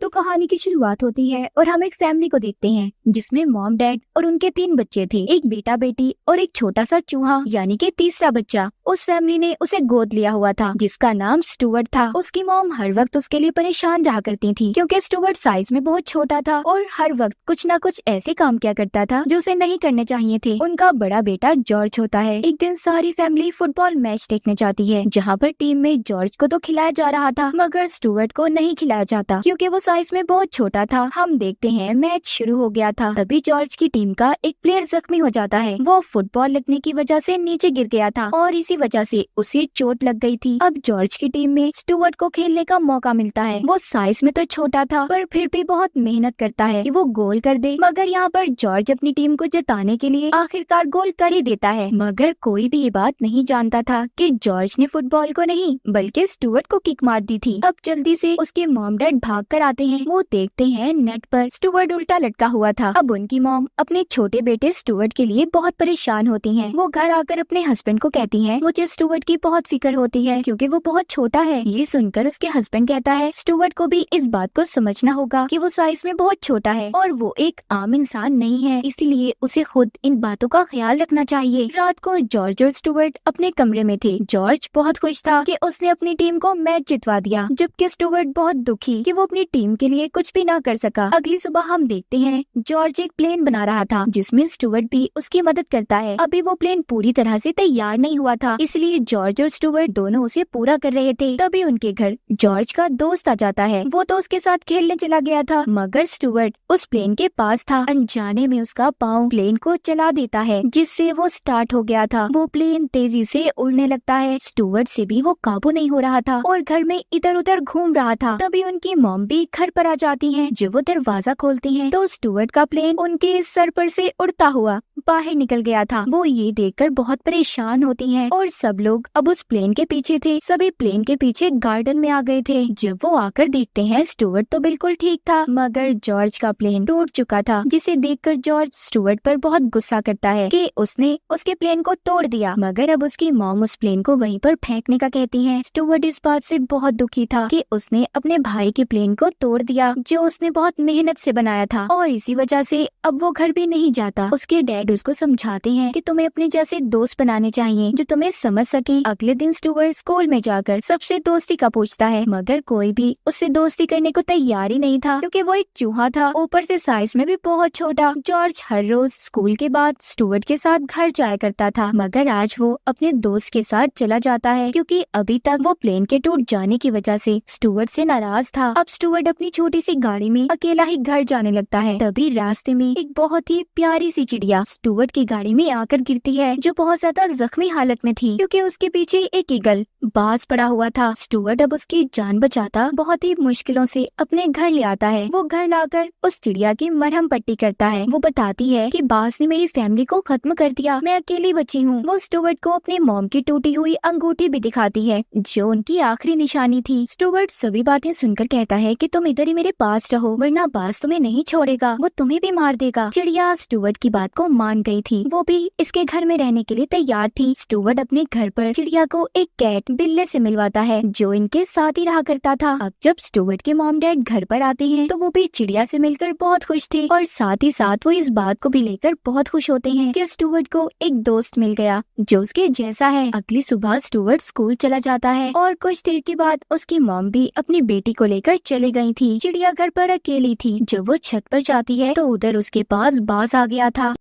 तो कहानी की शुरुआत होती है और हम एक फैमिली को देखते हैं जिसमें मॉम डैड और उनके 3 बच्चे थे, एक बेटा बेटी और एक छोटा सा चूहा यानी कि तीसरा बच्चा। उस फैमिली ने उसे गोद लिया हुआ था जिसका नाम स्टुअर्ट था। उसकी मॉम हर वक्त उसके लिए परेशान रहा करती थी क्योंकि स्टुअर्ट साइज में बहुत छोटा था और हर वक्त कुछ न कुछ ऐसे काम किया करता था जो उसे नहीं करने चाहिए थे। उनका बड़ा बेटा जॉर्ज होता है। एक दिन सारी फैमिली फुटबॉल मैच देखने जाती है जहाँ पर टीम में जॉर्ज को तो खिलाया जा रहा था मगर स्टुअर्ट को नहीं खिलाया जाता क्योंकि वो साइज में बहुत छोटा था। हम देखते हैं मैच शुरू हो गया था, तभी जॉर्ज की टीम का एक प्लेयर जख्मी हो जाता है। वो फुटबॉल लगने की वजह से नीचे गिर गया था और इसी वजह से उसे चोट लग गई थी। अब जॉर्ज की टीम में स्टुअर्ट को खेलने का मौका मिलता है। वो साइज में तो छोटा था पर फिर भी बहुत मेहनत करता है कि वो गोल कर दे, मगर यहाँ पर जॉर्ज अपनी टीम को जिताने के लिए आखिरकार गोल कर ही देता है। मगर कोई भी ये बात नहीं जानता था कि जॉर्ज ने फुटबॉल को नहीं बल्कि स्टुअर्ट को किक मार दी थी। अब जल्दी से उसके मॉम डैड भाग कर आते हैं। वो देखते हैं नेट पर स्टुअर्ट उल्टा लटका हुआ था। अब उनकी मॉम अपने छोटे बेटे स्टुअर्ट के लिए बहुत परेशान होती हैं। वो घर आकर अपने हस्बैंड को कहती हैं, मुझे स्टुअर्ट की बहुत फिक्र होती है क्योंकि वो बहुत छोटा है। ये सुनकर उसके हस्बैंड कहता है, स्टुअर्ट को भी इस बात को समझना होगा कि वो साइज में बहुत छोटा है और वो एक आम इंसान नहीं है, इसीलिए उसे खुद इन बातों का ख्याल रखना चाहिए। रात को जॉर्ज और स्टुअर्ट अपने कमरे में थे। जॉर्ज बहुत खुश था कि उसने अपनी टीम को मैच जितवा दिया, जबकि स्टुअर्ट बहुत दुखी कि वो अपनी टीम के लिए कुछ भी ना कर सका। अगली सुबह हम देखते हैं जॉर्ज एक प्लेन बना रहा था जिसमें स्टुअर्ट भी उसकी मदद करता है। अभी वो प्लेन पूरी तरह से तैयार नहीं हुआ था, इसलिए जॉर्ज और स्टुअर्ट दोनों उसे पूरा कर रहे थे। तभी उनके घर जॉर्ज का दोस्त आ जाता है। वो तो उसके साथ खेलने चला गया था मगर स्टुअर्ट उस प्लेन के पास था। अनजाने में उसका पाँव प्लेन को चला देता है जिससे वो स्टार्ट हो गया था। वो प्लेन तेजी से उड़ने लगता है। स्टुअर्ट से भी वो काबू नहीं हो रहा था और घर में इधर उधर घूम रहा था। तभी उनकी मॉम भी घर पर आ जाती हैं। जब वो दरवाजा खोलती हैं तो स्टुअर्ट का प्लेन उनके सर पर से उड़ता हुआ बाहर निकल गया था। वो ये देखकर बहुत परेशान होती हैं और सब लोग अब उस प्लेन के पीछे थे। सभी प्लेन के पीछे गार्डन में आ गए थे। जब वो आकर देखते हैं स्टुअर्ट तो बिल्कुल ठीक था मगर जॉर्ज का प्लेन टूट चुका था, जिसे देखकर जॉर्ज स्टुअर्ट पर बहुत गुस्सा करता है कि उसने उसके प्लेन को तोड़ दिया। मगर अब उसकी मॉम उस प्लेन को वहीं पर फेंकने का कहती है। स्टुअर्ट इस बात से बहुत दुखी था कि उसने अपने भाई के प्लेन को तोड़ दिया जो उसने बहुत मेहनत से बनाया था और इसी वजह से अब वो घर भी नहीं जाता। उसके डैड उसको समझाते हैं कि तुम्हें अपने जैसे दोस्त बनाने चाहिए जो तुम्हें समझ सके। अगले दिन स्टुअर्ट स्कूल में जाकर सबसे दोस्ती का पूछता है मगर कोई भी उससे दोस्ती करने को तैयार ही नहीं था क्योंकि वो एक चूहा था, ऊपर से साइज में भी बहुत छोटा। जॉर्ज हर रोज स्कूल के बाद स्टुअर्ट के साथ घर जाया करता था मगर आज वो अपने दोस्त के साथ चला जाता है क्योंकि अभी तक वो प्लेन के टूट जाने की वजह से स्टुअर्ट से नाराज था। अब स्टुअर्ट अपनी छोटी सी गाड़ी में अकेला ही घर जाने लगता है। तभी रास्ते में एक बहुत ही प्यारी सी चिड़िया स्टुअर्ट की गाड़ी में आकर गिरती है जो बहुत ज्यादा जख्मी हालत में थी क्योंकि उसके पीछे एक ईगल बाज पड़ा हुआ था। स्टुअर्ट अब उसकी जान बचाता बहुत ही मुश्किलों से अपने घर ले आता है। वो घर लाकर उस चिड़िया की मरहम पट्टी करता है। वो बताती है कि बाज ने मेरी फैमिली को खत्म कर दिया, मैं अकेली बची हूँ। वो स्टुअर्ट को अपनी मॉम की टूटी हुई अंगूठी भी दिखाती है जो उनकी आखिरी निशानी थी। स्टुअर्ट सभी बातें सुनकर कहता है कि तुम इधर ही मेरे पास रहो वरना बाज तुम्हें नहीं छोड़ेगा, वो तुम्हें भी मार देगा। चिड़िया स्टुअर्ट की बात को मान गई थी। वो भी इसके घर में रहने के लिए तैयार थी। स्टुअर्ट अपने घर पर चिड़िया को एक कैट बिल्ले से मिलवाता है जो इनके साथ ही रहा करता था। अब जब स्टुअर्ट के मॉम डैड घर पर आते हैं तो वो भी चिड़िया से मिलकर बहुत खुश थे और साथ ही साथ वो इस बात को भी लेकर बहुत खुश होते हैं कि स्टुअर्ट को एक दोस्त मिल गया जो उसके जैसा है। अगली सुबह स्टुअर्ट स्कूल चला जाता है और कुछ देर के बाद उसकी मॉम भी अपनी बेटी को लेकर चली गई थी। चिड़िया घर पर अकेली थी। जब वो छत पर जाती है तो उधर उसके पास बाज आ गया था।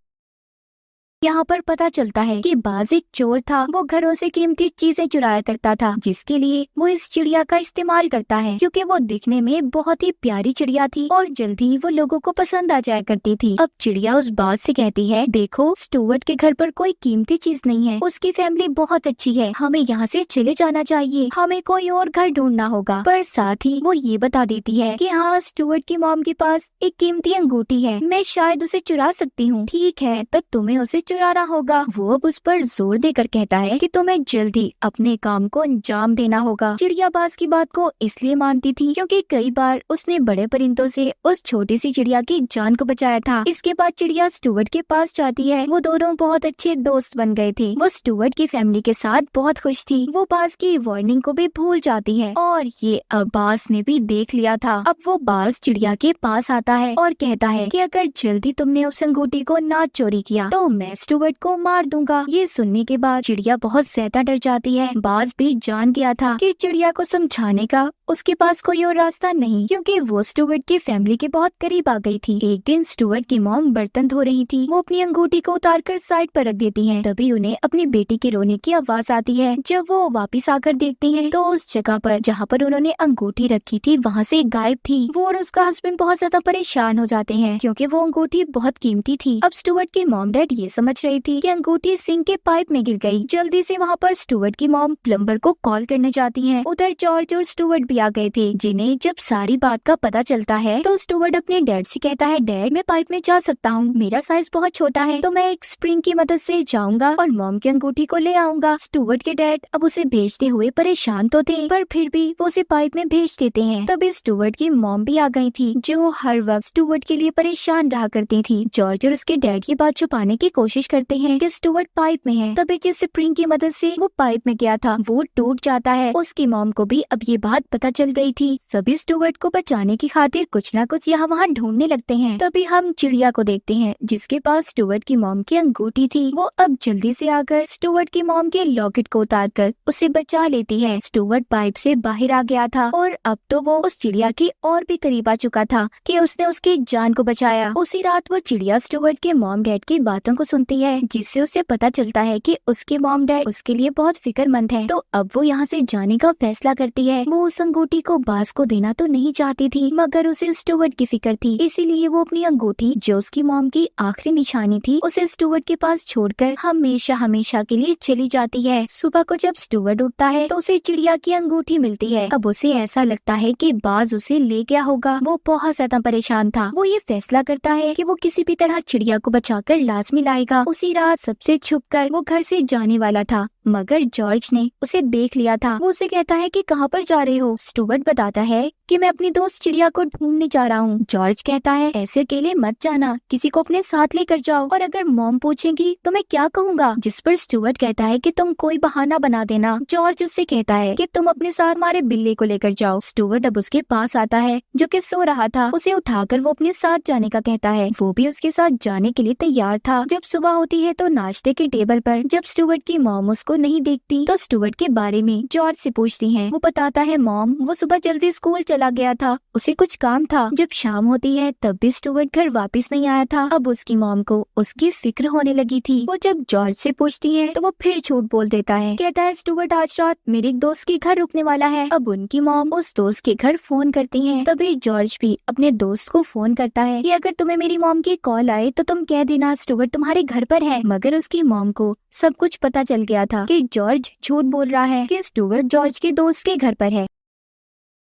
यहाँ पर पता चलता है कि बाज एक चोर था। वो घरों से कीमती चीजें चुराया करता था जिसके लिए वो इस चिड़िया का इस्तेमाल करता है क्योंकि वो दिखने में बहुत ही प्यारी चिड़िया थी और जल्दी वो लोगों को पसंद आ जाया करती थी। अब चिड़िया उस बाज से कहती है, देखो स्टुअर्ट के घर पर कोई कीमती चीज नहीं है, उसकी फैमिली बहुत अच्छी है, हमें यहाँ से चले जाना चाहिए, हमें कोई और घर ढूंढना होगा। पर साथ ही वो ये बता देती है कि हाँ स्टुअर्ट की मॉम के पास एक कीमती अंगूठी है, मैं शायद उसे चुरा सकती हूँ। ठीक है तो तुम्हें उसे चुराना होगा। वो अब उस पर जोर देकर कहता है कि तुम्हें जल्दी अपने काम को अंजाम देना होगा। चिड़िया बाज की बात को इसलिए मानती थी क्योंकि कई बार उसने बड़े परिंदों से उस छोटी सी चिड़िया की जान को बचाया था। इसके बाद चिड़िया स्टुअर्ट के पास जाती है। वो दोनों बहुत अच्छे दोस्त बन गए थे। वो स्टुअर्ट की फैमिली के साथ बहुत खुश थी। वो बाज की वार्निंग को भी भूल जाती है और ये अब बाज ने भी देख लिया था। अब वो बाज चिड़िया के पास आता है और कहता है कि अगर जल्दी तुमने उस अंगूठी को ना चोरी किया तो मैं स्टुअर्ट को मार दूंगा। ये सुनने के बाद चिड़िया बहुत ज्यादा डर जाती है। बाज भी जान गया था कि चिड़िया को समझाने का उसके पास कोई और रास्ता नहीं, क्योंकि वो स्टुअर्ट की फैमिली के बहुत करीब आ गई थी। एक दिन स्टुअर्ट की मॉम बर्तन धो रही थी। वो अपनी अंगूठी को उतारकर साइड पर रख देती हैं। तभी उन्हें अपनी बेटी के रोने की आवाज आती है। जब वो वापस आकर देखती हैं तो उस जगह पर जहाँ पर उन्होंने अंगूठी रखी थी वहाँ से गायब थी। वो और उसका हस्बैंड बहुत ज्यादा परेशान हो जाते हैं क्योंकि वो अंगूठी बहुत कीमती थी। अब स्टुअर्ट की मॉम डैड ये समझ रही थी कि अंगूठी सिंक के पाइप में गिर गई। जल्दी से वहाँ पर स्टुअर्ट की मॉम प्लम्बर को कॉल करने जाती है। उधर जॉर्ज और स्टुअर्ट भी आ गए थे। जिन्हें जब सारी बात का पता चलता है तो स्टुअर्ट अपने डैड से कहता है, डैड मैं पाइप में जा सकता हूँ, मेरा साइज बहुत छोटा है तो मैं एक स्प्रिंग की मदद से जाऊंगा और मॉम की अंगूठी को ले आऊंगा। स्टुअर्ट के डैड अब उसे भेजते हुए परेशान तो थे पर फिर भी वो उसे पाइप में भेज देते हैं। तभी स्टुअर्ट की मॉम भी आ गई थी जो हर वक्त स्टुअर्ट के लिए परेशान रहा करती थी। जॉर्ज और उसके डैड की बात छुपाने की कोशिश करते हैं कि स्टुअर्ट पाइप में है। तभी जिस स्प्रिंग की मदद से वो पाइप में गया था वो टूट जाता है। उसकी मॉम को भी अब ये बात पता चल गई थी। सभी स्टुअर्ट को बचाने की खातिर कुछ न कुछ यहाँ वहाँ ढूंढने लगते हैं। तभी हम चिड़िया को देखते हैं जिसके पास स्टुअर्ट की मॉम की अंगूठी थी। वो अब जल्दी से आकर स्टुअर्ट की मॉम के लॉकेट को उतारकर उसे बचा लेती है। स्टुअर्ट पाइप से बाहर आ गया था और अब तो वो उस चिड़िया की और भी करीब आ चुका था कि उसने उसकी जान को बचाया। उसी रात वो चिड़िया स्टुअर्ट के मॉम डैड की बातों को सुनती है जिससे उसे पता चलता है कि उसके मॉम डैड उसके लिए बहुत फिक्रमंद है। तो अब वो यहाँ से जाने का फैसला करती है। वो उस अंगूठी को बाज को देना तो नहीं चाहती थी मगर उसे स्टुअर्ट की फिक्र थी, इसीलिए वो अपनी अंगूठी जो उसकी मॉम की आखिरी निशानी थी उसे स्टुअर्ट के पास छोड़कर हमेशा हमेशा के लिए चली जाती है। सुबह को जब स्टुअर्ट उठता है तो उसे चिड़िया की अंगूठी मिलती है। अब उसे ऐसा लगता है कि बाज उसे ले गया होगा। वो बहुत ज्यादा परेशान था। वो ये फैसला करता है कि वो किसी भी तरह चिड़िया को बचाकर लाजमी लाएगा। उसी रात सबसे छुपकर वो घर से जाने वाला था मगर जॉर्ज ने उसे देख लिया था। वो उसे कहता है कि कहाँ पर जा रहे हो। स्टुअर्ट बताता है कि मैं अपनी दोस्त चिड़िया को ढूंढने जा रहा हूँ। जॉर्ज कहता है ऐसे अकेले मत जाना, किसी को अपने साथ लेकर जाओ और अगर मॉम पूछेगी तो मैं क्या कहूँगा। जिस पर स्टुअर्ट कहता है कि तुम कोई बहाना बना देना। जॉर्ज उससे कहता है कि तुम अपने साथ हमारे बिल्ली को लेकर जाओ। स्टुअर्ट अब उसके पास आता है जो कि सो रहा था। उसे उठाकर वो अपने साथ जाने का कहता है। वो भी उसके साथ जाने के लिए तैयार था। जब सुबह होती है तो नाश्ते के टेबल पर जब स्टुअर्ट की मॉम उसको नहीं देखती तो स्टुअर्ट के बारे में जॉर्ज से पूछती है। वो बताता है मॉम वो सुबह जल्दी स्कूल चला गया था, उसे कुछ काम था। जब शाम होती है तब भी स्टुअर्ट घर वापस नहीं आया था। अब उसकी मॉम को उसकी फिक्र होने लगी थी। वो जब जॉर्ज से पूछती है तो वो फिर झूठ बोल देता है। कहता है स्टुअर्ट आज रात मेरे एक दोस्त के घर रुकने वाला है। अब उनकी मॉम उस दोस्त के घर फोन करती है। तभी जॉर्ज भी अपने दोस्त को फोन करता है कि अगर तुम्हें मेरी मॉम की कॉल आए तो तुम कह देना स्टुअर्ट तुम्हारे घर पर है। मगर उसकी मॉम को सब कुछ पता चल गया था कि जॉर्ज झूठ बोल रहा है कि स्टुअर्ट जॉर्ज के दोस्त के घर पर है।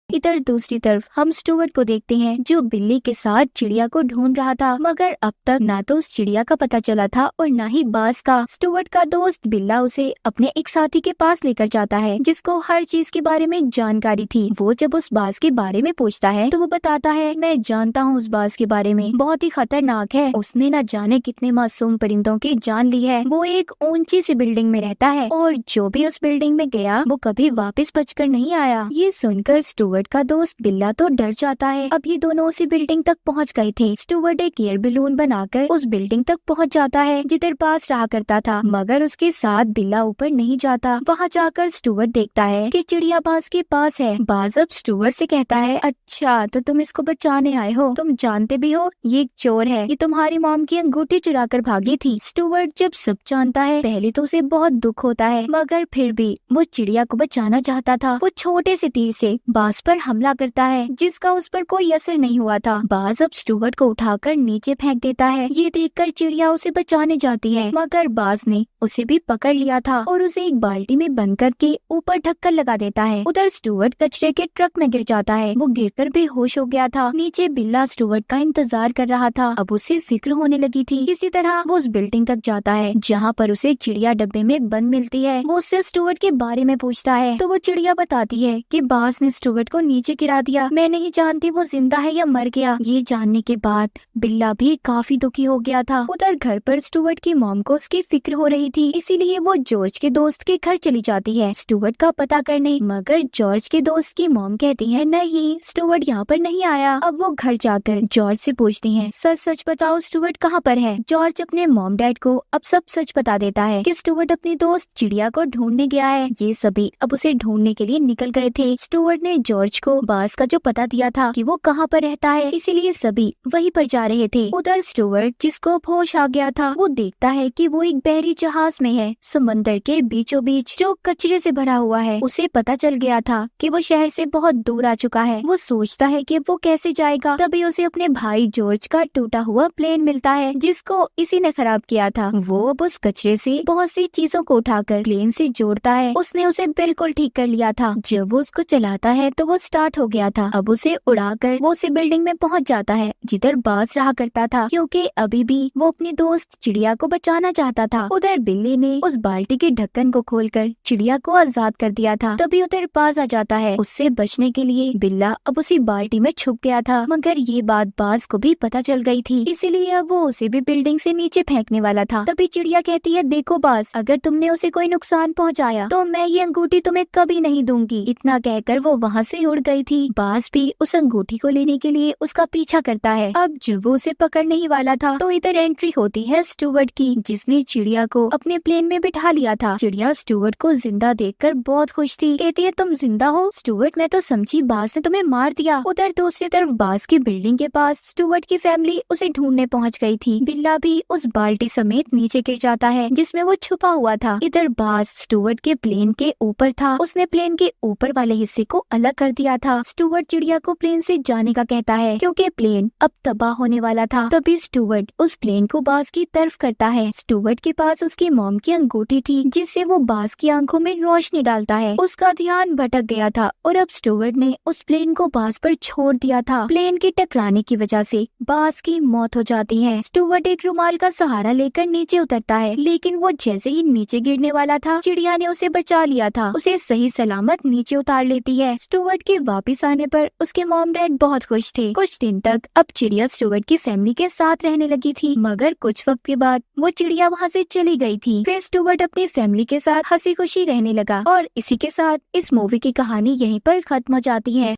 इधर दूसरी तरफ हम स्टुअर्ट को देखते हैं जो बिल्ली के साथ चिड़िया को ढूंढ रहा था मगर अब तक ना तो उस चिड़िया का पता चला था और ना ही बाज का। स्टुअर्ट का दोस्त बिल्ला उसे अपने एक साथी के पास लेकर जाता है जिसको हर चीज के बारे में जानकारी थी। वो जब उस बाज के बारे में पूछता है तो वो बताता है मैं जानता हूँ उस बाज के बारे में, बहुत ही खतरनाक है। उसने न जाने कितने मासूम परिंदों की जान ली है। वो एक ऊंची सी बिल्डिंग में रहता है और जो भी उस बिल्डिंग में गया वो कभी वापस बचकर नहीं आया। ये सुनकर स्टुअर्ट का दोस्त बिल्ला तो डर जाता है। अब ये दोनों उसी बिल्डिंग तक पहुंच गए थे। स्टुअर्ट एक एयर बैलून बनाकर उस बिल्डिंग तक पहुंच जाता है जिधर बाज रहा करता था मगर उसके साथ बिल्ला ऊपर नहीं जाता। वहां जाकर स्टुअर्ट देखता है कि चिड़िया बाज के पास है। बाज अब स्टुअर्ट से कहता है अच्छा तो तुम इसको बचाने आए हो, तुम जानते भी हो ये एक चोर है, ये तुम्हारी मॉम की अंगूठी चुरा कर भागी थी। स्टुअर्ट जब सब जानता है पहले तो उसे बहुत दुख होता है मगर फिर भी वो चिड़िया को बचाना चाहता था। वो छोटे से तीर से बाज पर हमला करता है, जिसका उस पर कोई असर नहीं हुआ था। बाज अब स्टुअर्ट को उठाकर नीचे फेंक देता है। ये देखकर चिड़िया उसे बचाने जाती है, मगर बाज ने उसे भी पकड़ लिया था और उसे एक बाल्टी में बंद करके ऊपर ढक्कन लगा देता है। उधर स्टुअर्ट कचरे के ट्रक में गिर जाता है। वो गिरकर बेहोश हो गया था। नीचे बिल्ला स्टुअर्ट का इंतजार कर रहा था। अब उसे फिक्र होने लगी थी। इसी तरह वो उस बिल्डिंग तक जाता है जहाँ पर उसे चिड़िया डब्बे में बंद मिलती है। वो उससे स्टुअर्ट के बारे में पूछता है तो वो चिड़िया बताती है कि बाज ने स्टुअर्ट को नीचे गिरा दिया। मैं नहीं जानती वो जिंदा है या मर गया। ये जानने के बाद बिल्ला भी काफी दुखी हो गया था। उधर घर पर स्टुअर्ट की मॉम को उसकी फिक्र हो रही थी, इसीलिए वो जॉर्ज के दोस्त के घर चली जाती है स्टुअर्ट का पता करने। मगर जॉर्ज के दोस्त की मॉम कहती है नहीं, स्टुअर्ट यहाँ पर नहीं आया। अब वो घर जाकर जॉर्ज से पूछती है सच सच बताओ स्टुअर्ट कहाँ पर है। जॉर्ज अपने मॉम डैड को अब सब सच बता देता है कि स्टुअर्ट अपनी दोस्त चिड़िया को ढूंढने गया है। ये सभी अब उसे ढूंढने के लिए निकल गए थे। स्टुअर्ट ने जॉर्ज को बाज का जो पता दिया था कि वो कहाँ पर रहता है, इसीलिए सभी वहीं पर जा रहे थे। उधर स्टुअर्ट जिसको होश आ गया था वो देखता है कि वो एक बहरी जहाज में है, समंदर के बीचों बीच जो कचरे से भरा हुआ है। उसे पता चल गया था कि वो शहर से बहुत दूर आ चुका है। वो सोचता है कि वो कैसे जाएगा। तभी उसे अपने भाई जॉर्ज का टूटा हुआ प्लेन मिलता है जिसको इसी ने खराब किया था। वो अब उस कचरे से बहुत सी चीजों को उठाकर प्लेन से जोड़ता है। उसने उसे बिल्कुल ठीक कर लिया था। जब वो उसको चलाता है तो वो स्टार्ट हो गया था। अब उसे उड़ाकर वो उसी बिल्डिंग में पहुंच जाता है जिधर बाज रहा करता था, क्योंकि अभी भी वो अपनी दोस्त चिड़िया को बचाना चाहता था। उधर बिल्ली ने उस बाल्टी के ढक्कन को खोलकर चिड़िया को आजाद कर दिया था। तभी उधर बाज आ जाता है। उससे बचने के लिए बिल्ला अब उसी बाल्टी में छुप गया था, मगर ये बात बाज को भी पता चल गई थी, इसीलिए अब वो उसे भी बिल्डिंग से नीचे फेंकने वाला था। तभी चिड़िया कहती है देखो बाज, अगर तुमने उसे कोई नुकसान पहुंचाया तो मैं ये अंगूठी तुम्हें कभी नहीं दूंगी। इतना कहकर वो वहाँ से उड़ गई थी। बाज भी उस अंगूठी को लेने के लिए उसका पीछा करता है। अब जब वो उसे पकड़ने ही वाला था तो इधर एंट्री होती है स्टुअर्ट की, जिसने चिड़िया को अपने प्लेन में बिठा लिया था। चिड़िया स्टुअर्ट को जिंदा देखकर बहुत खुश थी। कहती है तुम जिंदा हो स्टुअर्ट, मैं तो समझी बाज ने तुम्हें मार दिया। उधर दूसरी तरफ बाज की बिल्डिंग के पास स्टुअर्ट की फैमिली उसे ढूंढने पहुंच गई थी। बिल्ला भी उस बाल्टी समेत नीचे गिर जाता है जिसमें वो छुपा हुआ था। इधर बाज स्टुअर्ट के प्लेन के ऊपर था। उसने प्लेन के ऊपर वाले हिस्से को अलग कर दिया था। स्टुअर्ट चिड़िया को प्लेन से जाने का कहता है क्योंकि प्लेन अब तबाह होने वाला था। तभी स्टुअर्ट उस प्लेन को बाज की तरफ करता है। स्टुअर्ट के पास उसकी मॉम की अंगूठी थी जिससे वो बाज की आंखों में रोशनी डालता है। उसका ध्यान भटक गया था और अब स्टुअर्ट ने उस प्लेन को बाज पर छोड़ दिया था। प्लेन के टकराने की वजह से बाज की मौत हो जाती है। स्टुअर्ट एक रुमाल का सहारा लेकर नीचे उतरता है, लेकिन वो जैसे ही नीचे गिरने वाला था चिड़िया ने उसे बचा लिया था। उसे सही सलामत नीचे उतार लेती है। स्टुअर्ट के वापस आने पर उसके मॉम डैड बहुत खुश थे। कुछ दिन तक अब चिड़िया स्टुअर्ट की फैमिली के साथ रहने लगी थी, मगर कुछ वक्त के बाद वो चिड़िया वहाँ से चली गई थी। फिर स्टुअर्ट अपनी फैमिली के साथ हंसी खुशी रहने लगा। और इसी के साथ इस मूवी की कहानी यहीं पर खत्म हो जाती है।